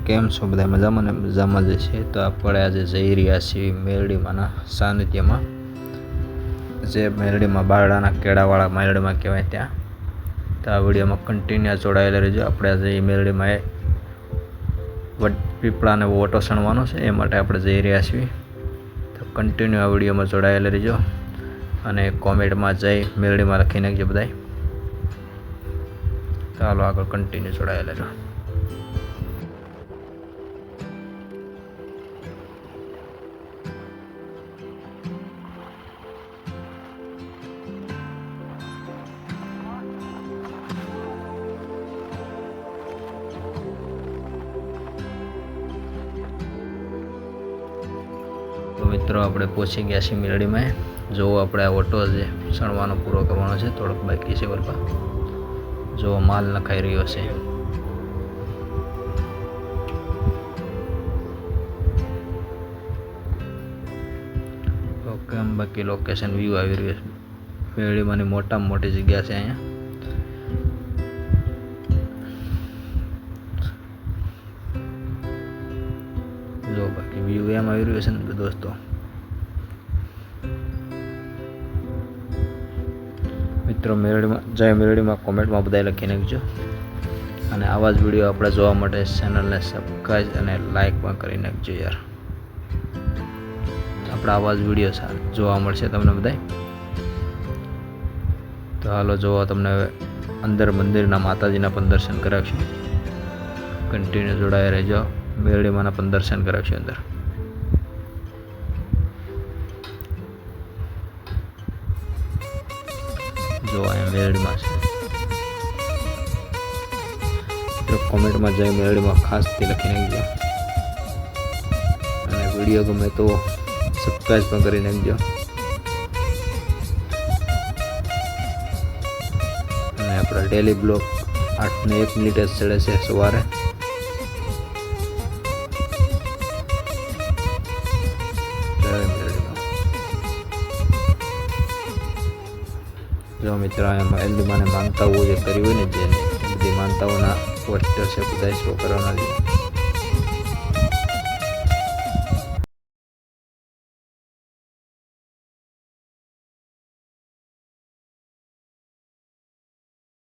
કેમ છો બધા? મજામાં ને? મજામાં જ છે. તો આપણે આજે જઈ રહ્યા છીએ મેરડીમાંના સાનિધ્યમાં, જે મેરડીમાં બારડાના કેળાવાળા મેરડીમાં કહેવાય ત્યાં. તો આ વિડીયોમાં કન્ટિન્યુ જોડાયેલા રહેજો. આપણે આજે મેરડીમાં પીપળાને ઓટો સણવાનો છે, એ માટે આપણે જઈ રહ્યા છીએ. તો કન્ટિન્યુ આ વિડીયોમાં જોડાયેલા રહેજો અને કોમેન્ટમાં જઈ મેરડીમાં લખી નાખજો બધાય. ચાલો આગળ કન્ટિન્યુ જોડાયેલા રહેજો. તો મિત્રો આપણે પહોંચી ગયા છીએ મેરડીમાં. જો આપણે આ ઓટો છે સણવાનો પૂરો કરવાનો છે, થોડોક બાકી છે બરપા. જો માલ નખાઈ રહ્યો છે. ઓકે, બાકી લોકેશન વ્યૂ આવી રહ્યું છે. મેરડીમાંની મોટામાં મોટી જગ્યા છે અહીંયા. જો બાકી વ્યૂ એમ આવી રહ્યું છે ને દોસ્તો. મિત્રો મેરડીમાં જય મેરડીમાં કોમેન્ટમાં બધા લખી નાખજો. અને આવા જ વિડીયો આપણે જોવા માટે ચેનલને સબસ્ક્રાઈબ અને લાઈક પણ કરી નાખજો યાર. આપણા આવા જ વિડીયો જોવા મળશે તમને બધાય. તો હાલો જોવા તમને અંદર મંદિરના માતાજીના પણ દર્શન કરાવશું. કન્ટિન્યુ જોડાયા રહેજો. મેરડીમાંના પણ દર્શન કરાવશું અંદર. જો અહીંયા મેરડીમાં છે. તો કોમેન્ટમાં જઈ મેરડીમાં ખાસથી લખી નાખજો. અને વિડીયો ગમે તો સબસ્ક્રાઈબ પણ કરી નાખજો. અને આપણા ડેલી બ્લોગ 8 ને 1 મિનિટ જ ચડે છે સવારે. જો મિત્રો અહીંયા મેરડીમાંને માનતાઓ જે કરી હોય ને, જે બધી માનતાઓના પોસ્ટર છે બધા શો કરવાના છે.